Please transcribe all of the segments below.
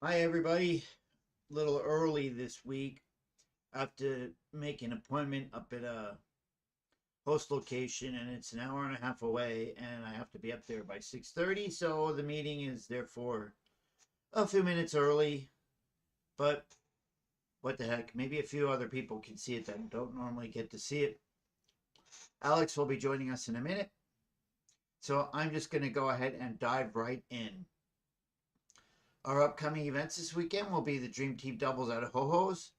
Hi, everybody. A little early this week. I have to make an appointment up at a host location, and it's an hour and a half away, and I have to be up there by 6:30. So the meeting is therefore a few minutes early. But what the heck? Maybe a few other people can see it that don't normally get to see it. Alex will be joining us in a minute. So I'm just going to go ahead and dive right in. Our upcoming events this weekend will be the Dream Team Doubles out of Ho-Ho's,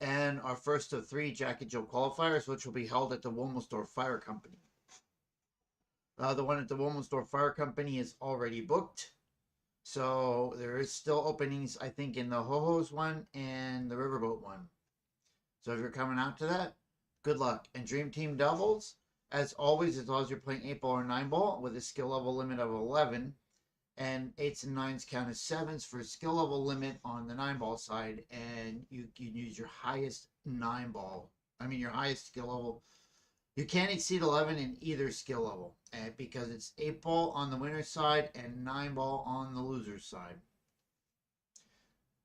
and our first of three Jack and Jill qualifiers, which will be held at the Wilmelsdorf Fire Company. The one at the Wilmelsdorf Fire Company is already booked, so there is still openings, I think, in the Ho-Ho's one and the Riverboat one. So if you're coming out to that, good luck. And Dream Team Doubles, as always, as long as you're playing 8-ball or 9-ball with a skill level limit of 11, and 8s and 9s count as 7s for a skill level limit on the 9-ball side, and you can use your highest 9-ball. Your highest skill level. You can't exceed 11 in either skill level, because it's 8-ball on the winner's side and 9-ball on the loser's side.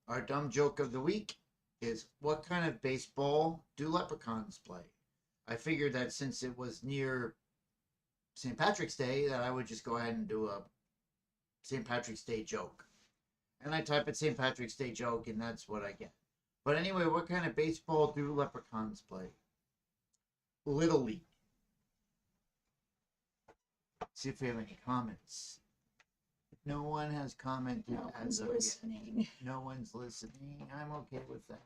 Our dumb joke of the week is, what kind of baseball do leprechauns play? I figured that since it was near St. Patrick's Day, that I would just go ahead and do a St. Patrick's Day joke. And I type in St. Patrick's Day joke, and that's what I get. But anyway, what kind of baseball do leprechauns play? Little League. See if we have any comments. No one has commented No as one's of listening. yet. No one's listening. I'm okay with that.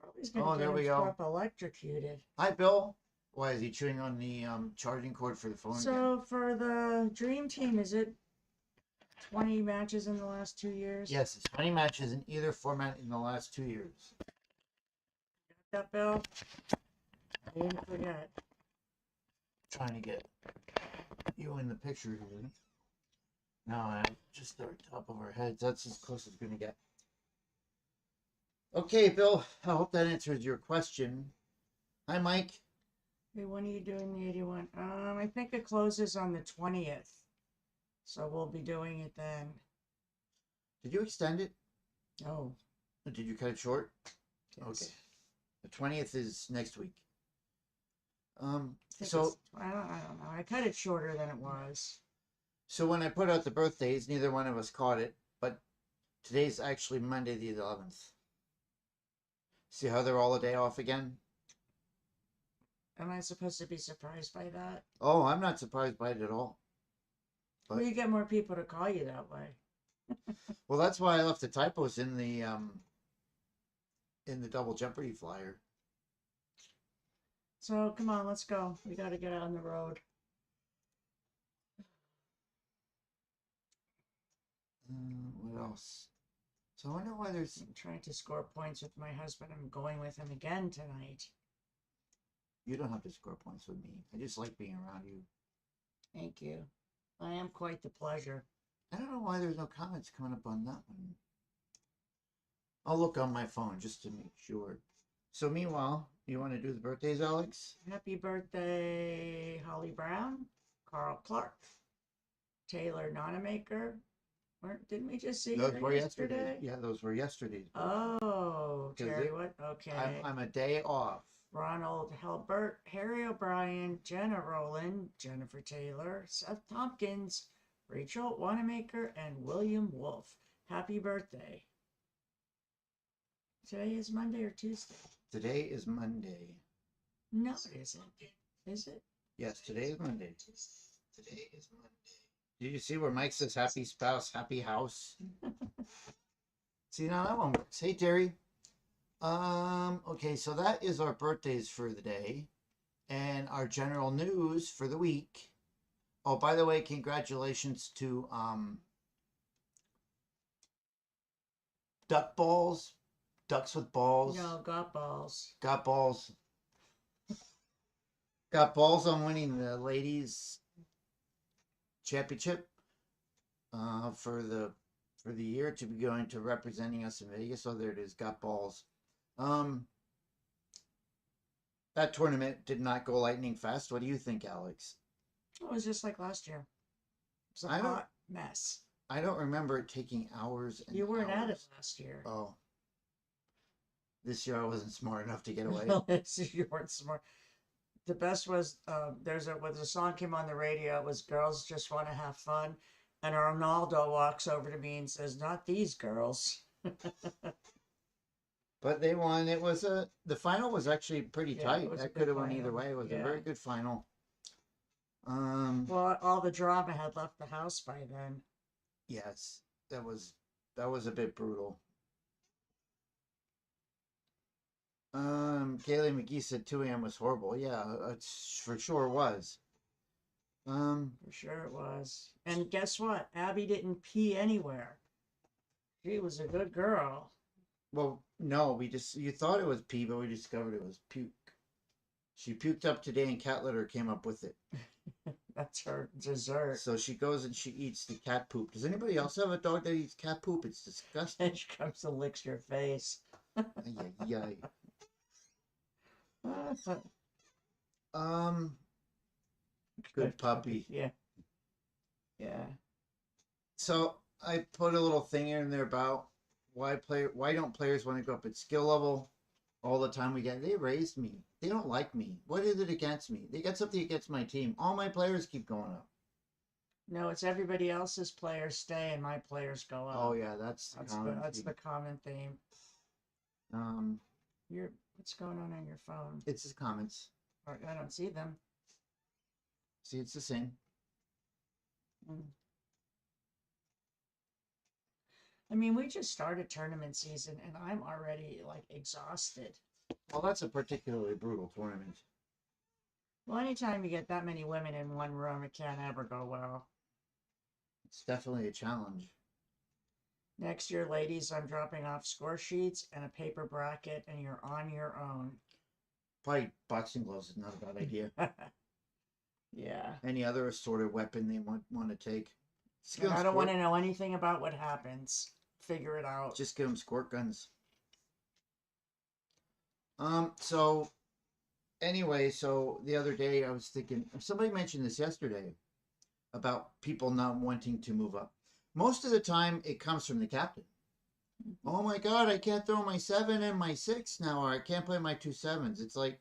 Probably gonna Oh, there get we go. himself electrocuted. Hi, Bill. Why is he chewing on the charging cord for the phone again? So for the Dream Team, is it 20 matches in the last 2 years? Yes, it's 20 matches in either format in the last 2 years. Got that, Bill? I didn't forget. Trying to get you in the picture here. No, just the top of our heads. That's as close as it's going to get. Okay, Bill. I hope that answers your question. Hi, Mike. Hey, when are you doing the 81? I think it closes on the 20th. So we'll be doing it then. Did you extend it? Oh. Or did you cut it short? Yes. Okay. The 20th is next week. So I don't know. I cut it shorter than it was. So when I put out the birthdays, neither one of us caught it, but today's actually Monday the 11th. See how they're all a day off again? Am I supposed to be surprised by that? Oh, I'm not surprised by it at all. But well, you get more people to call you that way. Well, that's why I left the typos in the Double Jeopardy flyer. So come on, let's go. We got to get out on the road. What else? So I wonder why there's... I'm trying to score points with my husband. I'm going with him again tonight. You don't have to score points with me. I just like being around you. Thank you. I am quite the pleasure. I don't know why there's no comments coming up on that one. I'll look on my phone just to make sure. So meanwhile, you want to do the birthdays, Alex? Happy birthday, Holly Brown, Carl Clark, Taylor Nonamaker. Didn't we just see those were yesterday? Yeah, those were yesterday's. Oh, Terry, what? Okay. I'm a day off. Ronald Helbert, Harry O'Brien, Jenna Rowland, Jennifer Taylor, Seth Tompkins, Rachel Wanamaker, and William Wolf. Happy birthday. Today is Monday or Tuesday? Today is Monday. No, it isn't. Is it? Yes, today is Monday. Today is Monday. Did you see where Mike says happy spouse, happy house? See, now that one works. Hey, Terry. Okay, so that is our birthdays for the day and our general news for the week. Oh, by the way, congratulations to Duck Balls. Ducks with balls. No, got balls. Got balls. Got balls on winning the ladies championship for the year, to be going to representing us in Vegas. So there it is. Got balls. That tournament did not go lightning fast. What do you think, Alex? It was just like last year. It was a hot mess. I don't remember it taking hours and You weren't at it hours. last year. Oh, this year I wasn't smart enough to get away. You weren't smart. The best was when the song came on the radio, it was "Girls Just Want to Have Fun," and Ronaldo walks over to me and says, "Not these girls." But they won. It was the final was actually pretty Yeah, it tight. was a That good could have went either final. way. It was a Yeah. very good final. Well, all the drama had left the house by then. Yes, that was a bit brutal. Kaylee McGee said 2 a.m. was horrible. Yeah, it's for sure was. For sure it was. And guess what? Abby didn't pee anywhere. She was a good girl. Well, no, you thought it was pee, but we discovered it was puke. She puked up today, and cat litter came up with it. That's her dessert. So she goes and she eats the cat poop. Does anybody else have a dog that eats cat poop? It's disgusting. And she comes and licks your face. Ay, ay, ay. Good puppy. Yeah. Yeah. So I put a little thing in there about why don't players want to go up at skill level all the time. They raised me. They don't like me. What is it against me? They got something against my team. All my players keep going up. No, it's everybody else's players stay and my players go up. Oh yeah, that's the common theme. What's going on your phone? It's his comments. I don't see them. See, it's the same. I mean, we just started tournament season and I'm already like exhausted. Well, that's a particularly brutal tournament. Well, anytime you get that many women in one room, it can't ever go well. It's definitely a challenge. Next year, ladies, I'm dropping off score sheets and a paper bracket, and you're on your own. Probably boxing gloves is not a bad idea. Yeah. Any other assorted weapon they want to take. I don't want to know anything about what happens. Figure it out. Just give them squirt guns. So anyway, so the other day I was thinking, somebody mentioned this yesterday about people not wanting to move up. Most of the time it comes from the captain. Oh my God, I can't throw my 7 and my 6 now, or I can't play my 2 7s. It's like,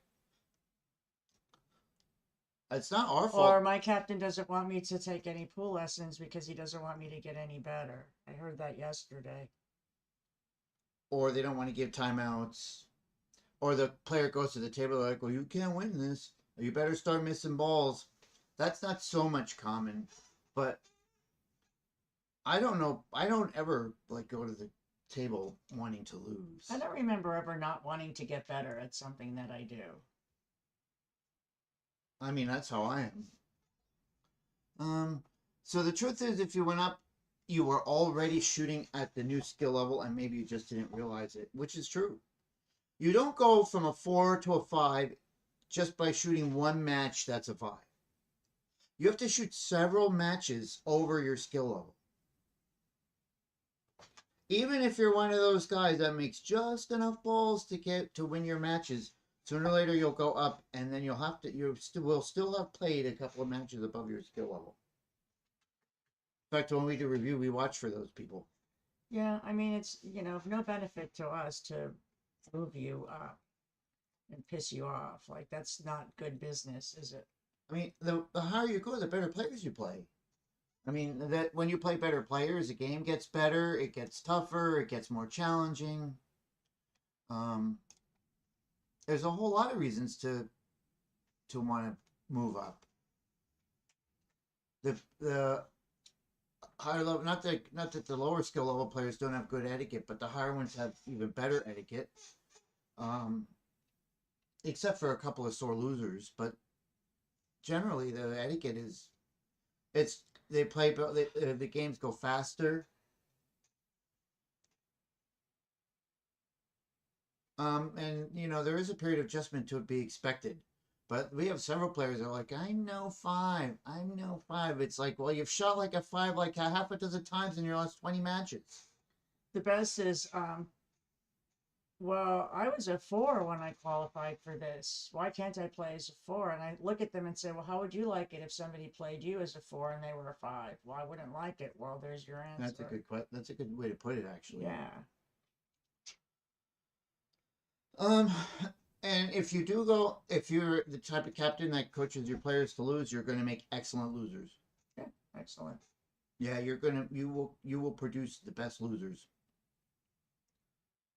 it's not our fault. Or my captain doesn't want me to take any pool lessons because he doesn't want me to get any better. I heard that yesterday. Or they don't want to give timeouts. Or the player goes to the table like, well, you can't win this. Or you better start missing balls. That's not so much common. But I don't know. I don't ever like go to the table wanting to lose. I don't remember ever not wanting to get better at something that I do. I mean, that's how I am. So the truth is, if you went up, you were already shooting at the new skill level, and maybe you just didn't realize it, which is true. You don't go from a 4 to a 5 just by shooting one match that's a 5. You have to shoot several matches over your skill level. Even if you're one of those guys that makes just enough balls to win your matches, sooner or later you'll go up, and then will still have played a couple of matches above your skill level. In fact, when we do review, we watch for those people. Yeah, I mean, it's, no benefit to us to move you up and piss you off. Like, that's not good business, is it? I mean, the higher you go, the better players you play. I mean, that when you play better players, the game gets better, it gets tougher, it gets more challenging. There's a whole lot of reasons to want to move up. The higher level, not that the lower skill level players don't have good etiquette, but the higher ones have even better etiquette. Except for a couple of sore losers, but generally the etiquette is, the games go faster. And there is a period of adjustment to be expected. But we have several players that are like, I know 5. It's like, well, you've shot like a 5 like half a dozen times in your last 20 matches. The best is Well, I was a 4 when I qualified for this. Why can't I play as a 4? And I look at them and say, well, how would you like it if somebody played you as a 4 and they were a 5? Well, I wouldn't like it. Well, there's your answer. That's a good way to put it, actually. Yeah. Um, and if you're the type of captain that coaches your players to lose, you're going to make excellent losers. Yeah, excellent. Yeah, you will produce the best losers.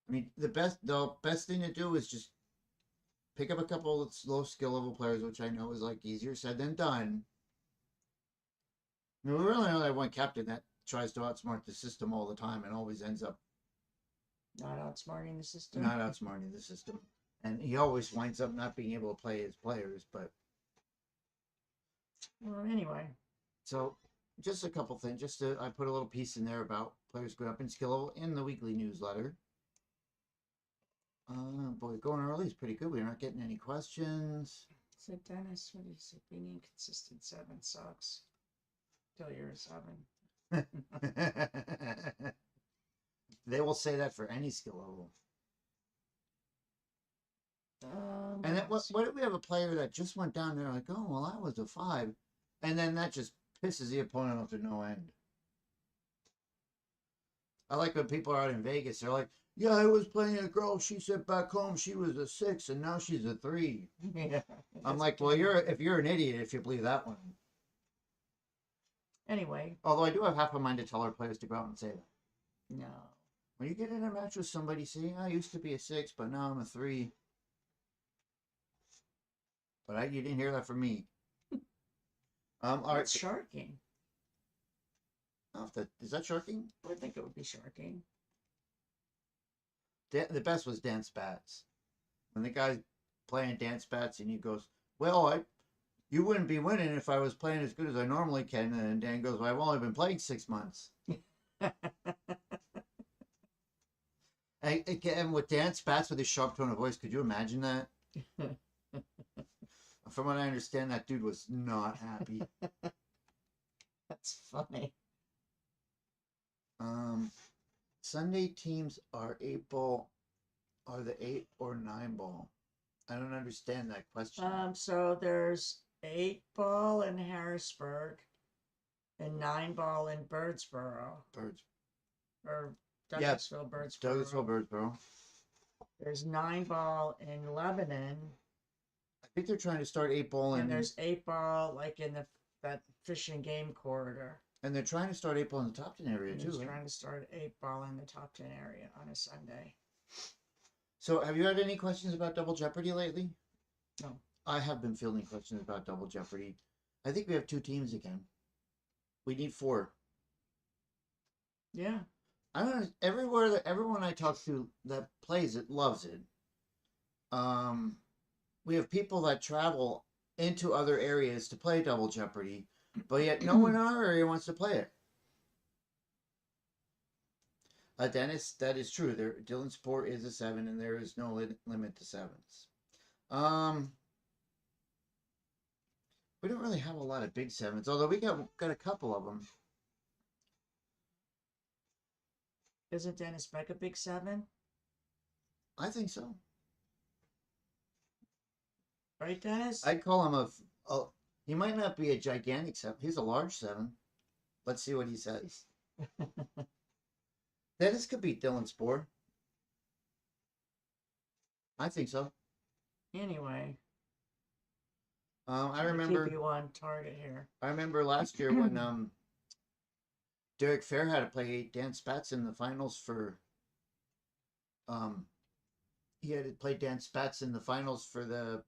I mean, the best thing to do is just pick up a couple of low skill level players, which I know is like easier said than done. I mean, we really only have one captain that tries to outsmart the system all the time and always ends up Not outsmarting the system. not outsmarting the system. And he always winds up not being able to play his players. But Well, anyway. so just a couple things. I put a little piece in there about players going up in skill level in the weekly newsletter. Boy, going early is pretty good. We're not getting any questions. So Dennis, what do you say? Being inconsistent 7 sucks. Till you're a 7. They will say that for any skill level. And then what if we have a player that just went down there like, oh, well, I was a 5. And then that just pisses the opponent off to no end. I like when people are out in Vegas. They're like, yeah, I was playing a girl. She said back home she was a 6, and now she's a 3. Yeah. I'm like, well, if you're an idiot if you believe that one. Anyway. Although I do have half a mind to tell our players to go out and say that. No. When you get in a match with somebody saying, I used to be a 6, but now I'm a 3. But you didn't hear that from me. All right. That's sharking. Is that sharking? I think it would be sharking. The best was Dan Spatz. When the guy's playing Dan Spatz and he goes, well, you wouldn't be winning if I was playing as good as I normally can. And Dan goes, well, I've only been playing 6 months. And with Dan Spatz with his sharp tone of voice, could you imagine that? From what I understand, that dude was not happy. That's funny. Sunday teams are the 8 or 9 ball. I don't understand that question. So there's 8 ball in Harrisburg and 9 ball in Birdsboro. Or Douglasville, Birdsboro. Birdsboro. There's 9 ball in Lebanon. I think they're trying to start 8 ball and there's 8 ball like in that fish and game corridor. And they're trying to start 8 ball in the top 10 area too. They're trying to start 8 ball in the top 10 area on a Sunday. So have you had any questions about Double Jeopardy lately? No. I have been fielding questions about Double Jeopardy. I think we have 2 teams again. We need 4. Yeah. I don't know. Everyone I talk to that plays it loves it. We have people that travel into other areas to play Double Jeopardy, but yet no one in our area wants to play it. Dennis, that is true. Dylan Sport is a 7, and there is no limit to 7s. We don't really have a lot of big 7s, although we got a couple of them. Isn't Dennis Beck a big 7? I think so. Right, Dennis? I'd call him he might not be a gigantic 7. He's a large 7. Let's see what he says. Dennis could beat Dylan Spore. I think so. Anyway. I remember. Keep you on target here. I remember last year when Derek Fair had to play Dan Spatz in the finals for. He had to play Dan Spatz in the finals for the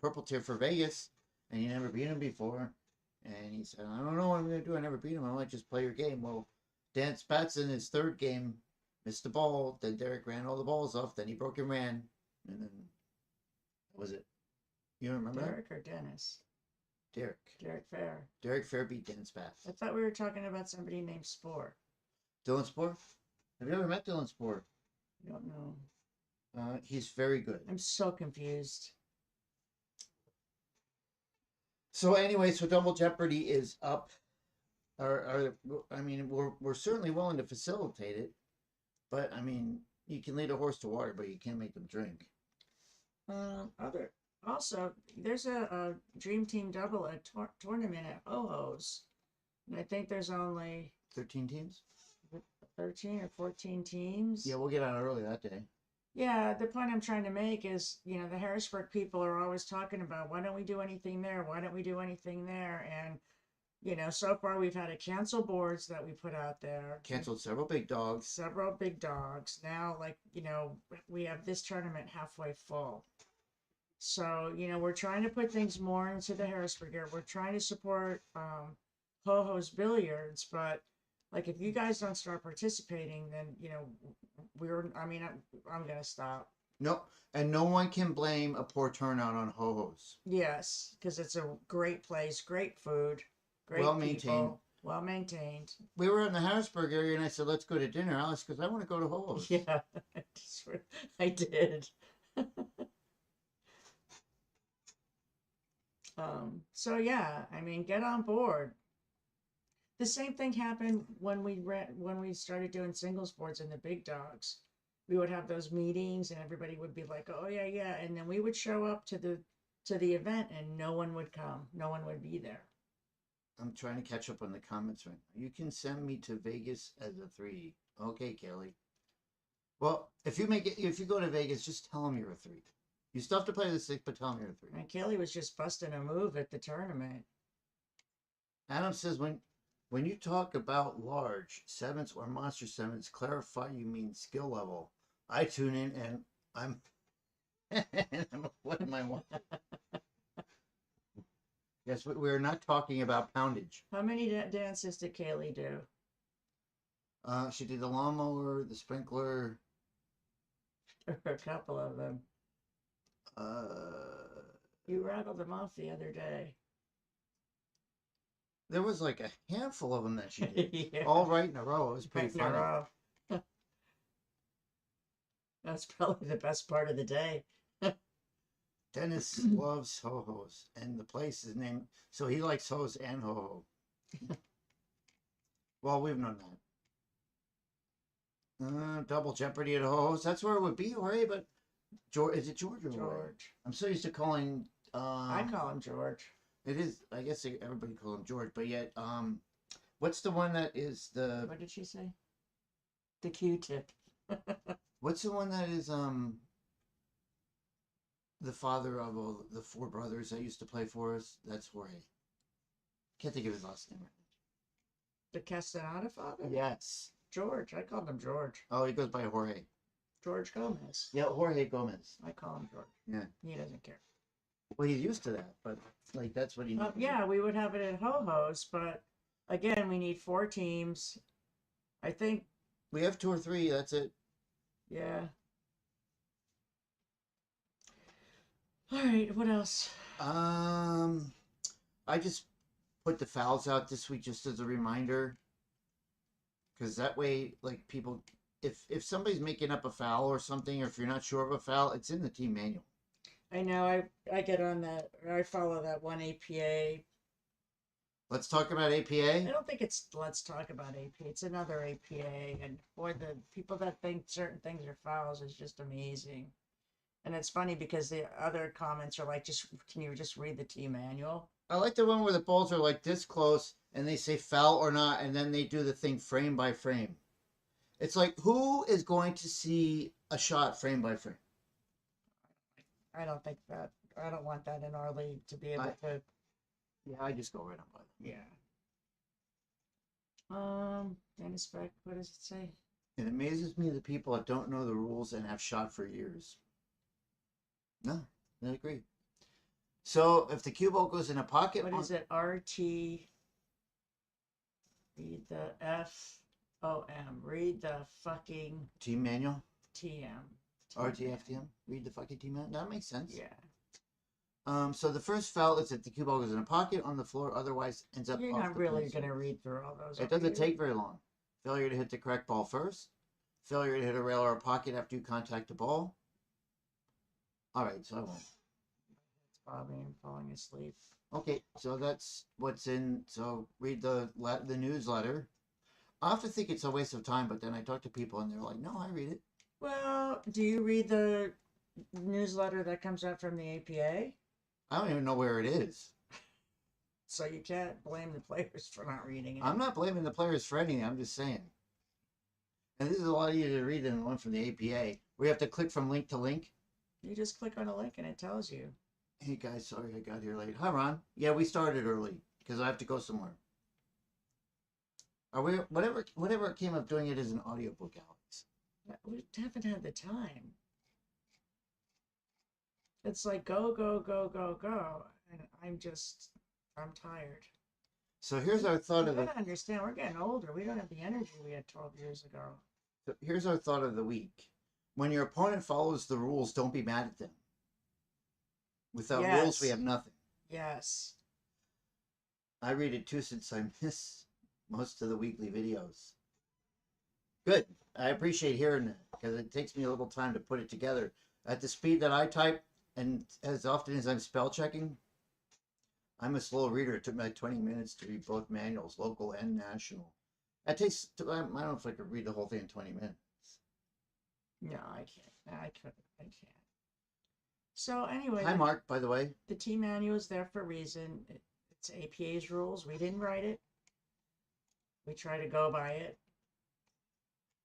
Purple Tier for Vegas, and he never beat him before. And he said, I don't know what I'm going to do. I never beat him. I might just play your game. Well, Dan Spatz in his 3rd game missed the ball. Then Derek ran all the balls off. Then he broke and ran. And then, what was it? You remember Derek or Dennis? Derek. Derek Fair. Derek Fair beat Dan Spatz. I thought we were talking about somebody named Spore. Dylan Spore? Have you ever met Dylan Spore? I don't know. He's very good. I'm so confused. So anyway, so Double Jeopardy is up. I mean, we're certainly willing to facilitate it, but I mean, You can lead a horse to water, but you can't make them drink. Other also, there's a Dream Team double at tournament at Ho-Ho's, and I think there's only 13 teams? 13 or 14 teams. Yeah, we'll get on early that day. Yeah, the point I'm trying to make is, you know, the Harrisburg people are always talking about, why don't we do anything there? Why don't we do anything there? And, you know, so far we've had to cancel boards that we put out there. Canceled several big dogs. Several big dogs. Now, like, you know, we have this tournament halfway full. So, you know, we're trying to put things more into the Harrisburg area. We're trying to support Ho-Ho's Billiards, but like if you guys don't start participating, then you know I'm gonna stop. No, and no one can blame a poor turnout on Ho-Ho's. Yes, because it's a great place, great food, great Well maintained. well maintained. We were in the Harrisburg area, and I said, "Let's go to dinner." Alice goes, "I want to go to Ho-Ho's." Yeah, I did. So yeah, I mean, get on board. The same thing happened when we started doing singles boards in the big dogs. We would have those meetings and everybody would be like, "Oh yeah, yeah," and then we would show up to the event and no one would come. No one would be there. I'm trying to catch up on the comments right now. You can send me to Vegas as a 3. Okay, Kelly. Well, if you go to Vegas, just tell them you're a 3. You still have to play the 6, but tell them you're a 3. And Kelly was just busting a move at the tournament. Adam says when you talk about large 7s or monster 7s, clarify you mean skill level. I tune in and I'm what am I want? Yes, we're not talking about poundage. How many dances did Kaylee do? She did the lawnmower, the sprinkler. A couple of them. You rattled them off the other day. There was like a handful of them that she did, Yeah. all right in a row. It was pretty Right in a funny. row. That's probably the best part of the day. Dennis loves Ho-Ho's, and the place is named, so he likes Ho's and Ho-Ho. Well, we've known that. Double Jeopardy at Ho-Ho's. That's where it would be, right? But George, is it George or Jorge? George. I'm so used to calling. I call him George. It is. I guess everybody calls him George, but yet, what's the one that is the? What did she say? The Q-tip. What's the one that is the father of all the 4 brothers that used to play for us? That's Jorge. Can't think of his last name right The Castaneda father? now. Yes. George. I called him George. Oh, he goes by Jorge. George Gomez. Yeah, Jorge Gomez. I call him George. Yeah. He doesn't care. Well, he's used to that, but like that's what he. Yeah, we would have it at Ho-Ho's, but again, we need 4 teams. I think. We have 2 or 3. That's it. Yeah. All right. What else? I just put the fouls out this week just as a reminder, because that way, like people, if somebody's making up a foul or something, or if you're not sure of a foul, it's in the team manual. I know. I get on that. I follow that one APA. Let's talk about I APA. don't think it's Let's Talk About APA. It's another APA, and boy, the people that think certain things are fouls is just amazing. And it's funny because the other comments are like, "Just can you just read the team manual?" I like the one where the balls are like this close and they say foul or not, and then they do the thing frame by frame. It's like, who is going to see a shot frame by frame? I don't think that. I don't want that in our league to be able to. Yeah, I just go right on by them. Yeah. Dennis Beck, what does it say? It amazes me the people that don't know the rules and have shot for years. No, I agree. So if the cue ball goes in a pocket, What is it? RT. Read the FOM. Read the fucking team manual, TM. RTFTM, read the fucking team manual. That makes sense. Yeah. So the first foul is if the cue ball goes in a pocket on the floor, otherwise ends up. You're off not the really place. going to read through all those. It doesn't take very long. Failure to hit the correct ball first. Failure to hit a rail or a pocket after you contact the ball. All right, so I won't. It's Bobby and falling asleep. Okay, so that's what's in. So read the newsletter. I often think it's a waste of time, but then I talk to people and they're like, "No, I read it." Well, do you read the newsletter that comes out from the APA? I don't even know where it is. So you can't blame the players for not reading it. I'm not blaming the players for anything. I'm just saying. And this is a lot easier to read than the one from the APA. We have to click from link to link. You just click on a link and it tells you. Hey guys, sorry I got here late. Hi Ron. Yeah, we started early because I have to go somewhere. Are we whatever came up doing it as an audiobook, Alex? We haven't had the time. It's like go, go, go, go, go. And I'm tired. So here's our thought You of the gotta understand, we're getting older. We don't have the energy we had 12 years ago. here's our thought of the week. When your opponent follows the rules, don't be mad at them. Without rules, we Yes. have nothing. Yes. I read it too since I miss most of the weekly videos. Good. I appreciate hearing that because it takes me a little time to put it together. At the speed that I type, and as often as I'm spell checking, I'm a slow reader. It took me like 20 minutes to read both manuals, local and national. That takes, I don't know if I could read the whole thing in 20 minutes. No, I can't. I couldn't. I can't. So anyway, Hi, Mark, by the way. the team manual is there for a reason. It's APA's rules. We didn't write it. We try to go by it.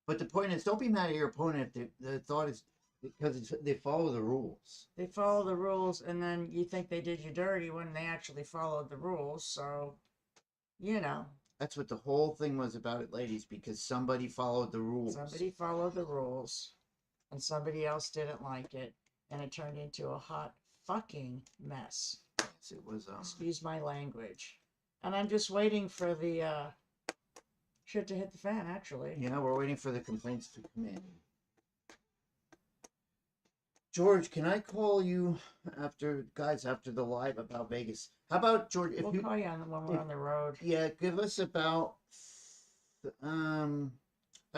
But the point is, don't be mad at your opponent if the thought is because they follow the rules. They follow the rules, and then you think they did you dirty when they actually followed the rules. So, you know, That's what the whole thing was about it, ladies, because somebody followed the rules. somebody followed the rules, and somebody else didn't like it, and it turned into a hot fucking mess. Yes, it was. Excuse my language. And I'm just waiting for the shit to hit the fan, actually. Yeah, we're waiting for the complaints to come in. George, can I call you after the live about Vegas? How about George? If We'll you, call you on when we're on the road. yeah, give us about, I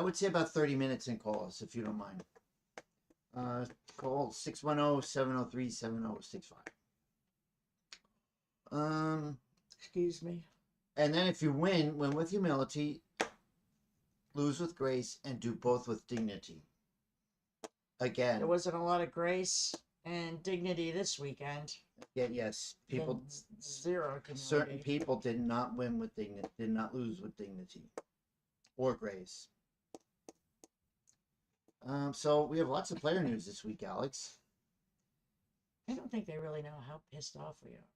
would say about 30 minutes and call us if you don't mind. Call 610-703-7065. Excuse me. And then if you win with humility, lose with grace, and do both with dignity. Again, There wasn't a lot of grace and dignity this weekend. yeah, yes, people, Then zero certain community. people did not win with dignity, did not lose with dignity or grace. So we have lots of player news this week, Alex. I don't think they really know how pissed off we are.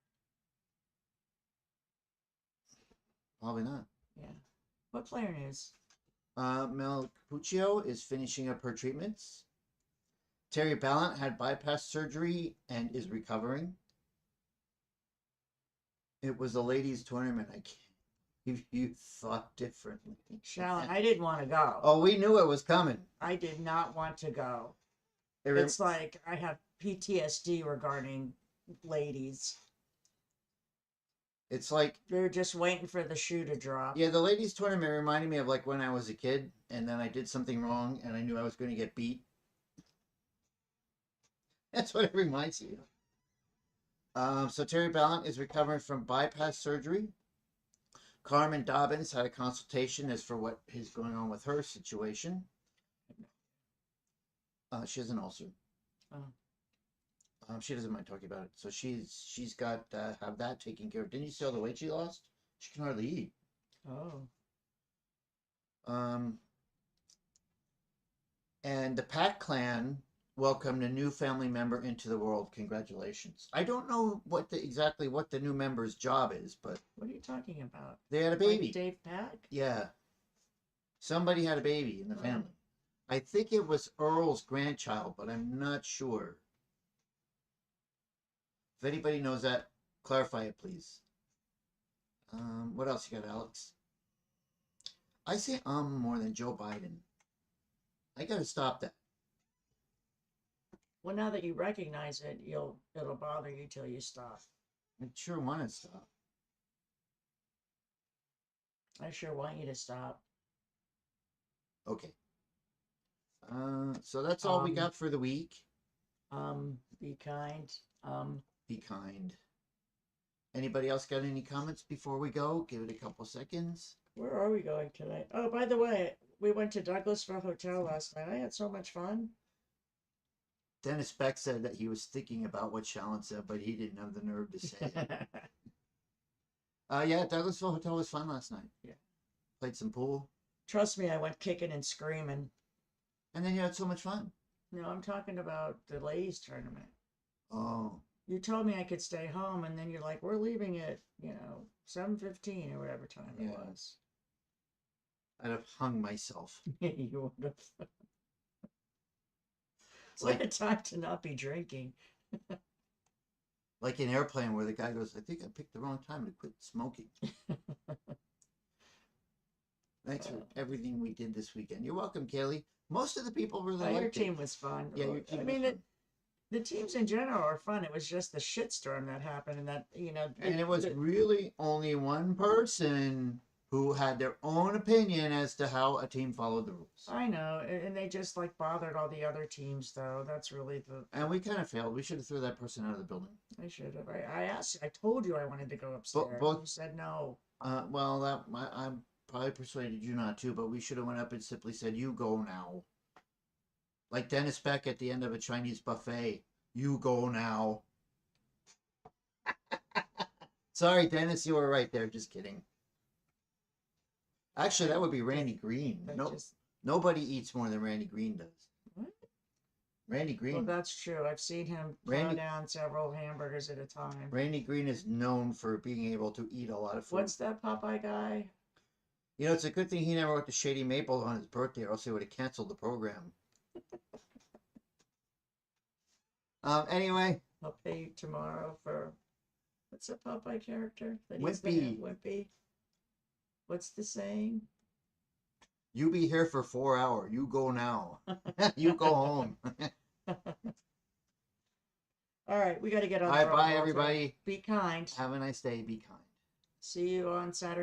Probably not. Yeah. What player news? Mel Puccio is finishing up her treatments. Terry Ballant had bypass surgery and is recovering. It was a ladies' tournament. I can't. You thought differently. Shallon, I didn't want to go. Oh, we knew it was coming. I did not want to go. It's like I have PTSD regarding ladies. It's like They're just waiting for the shoe to drop. yeah, the ladies' tournament reminded me of like when I was a kid, and then I did something wrong, and I knew I was going to get beat. That's what it reminds you of. So Terry Ballant is recovering from bypass surgery. Carmen Dobbins had a consultation as for what is going on with her situation. She has an ulcer. Oh. She doesn't mind talking about it. So she's got have that taken care of. Didn't you see all the weight she lost? She can hardly eat. Oh. And the Pack clan welcomed a new family member into the world. Congratulations. I don't know exactly what the new member's job is, but What are you talking about? they had a baby. Like Dave Pack? Yeah. Somebody had a baby in the family. I think it was Earl's grandchild, but I'm not sure. If anybody knows that, clarify it, please. What else you got, Alex? I say more than Joe Biden. I gotta stop that. Well, now that you recognize it, it'll bother you till you stop. I sure want to stop. I sure want you to stop. Okay. So that's all we got for the week. Be kind. Be kind. Anybody else got any comments before we go? Give it a couple seconds. Where are we going tonight? Oh, by the way, we went to Douglasville Hotel last night. I had so much fun. Dennis Beck said that he was thinking about what Shalon said, but he didn't have the nerve to say it. Yeah, Douglasville Hotel was fun last night. Yeah. Played some pool. Trust me, I went kicking and screaming. And then you had so much fun. No, I'm talking about the ladies tournament. Oh. You told me I could stay home, and then you're like, "We're leaving at 7:15 or whatever time it Yeah. was." I'd have hung myself. You would have. It's Like- like a time to not be drinking. Like an airplane where the guy goes, I think I picked the wrong time to quit smoking. Thanks for everything we did this weekend. You're welcome, Kaylee. Most of the people really Oh, your liked team it. was fun. Yeah, your I team mean, was fun. the teams in general are fun. It was just the shitstorm that happened, and that And it was really only one person who had their own opinion as to how a team followed the rules. I know, and they just like bothered all the other teams, though. That's really the. And we kind of failed. We should have threw that person out of the building. I should have. I asked. I told you I wanted to go upstairs. both- You said no. Well, I'm probably persuaded you not to, but we should have went up and simply said, "You go now." Like Dennis Beck at the end of a Chinese buffet. You go now. Sorry, Dennis, you were right there. Just kidding. Actually, that would be Randy Green. That No, just- nobody eats more than Randy Green does. What? Randy Green. Well, that's true. I've seen him throw Randy- down several hamburgers at a time. Randy Green is known for being able to eat a lot of food. What's that Popeye guy? It's a good thing he never went to Shady Maple on his birthday, or else he would have canceled the program. Anyway, I'll pay you tomorrow for. What's that Popeye character? That he's the Wimpy. Wimpy. What's the saying? you be here for 4 hours. You go now. You go home. All right, we got to get on. All the right, road, bye, Walter. everybody. Be kind. Have a nice day. Be kind. See you on Saturday.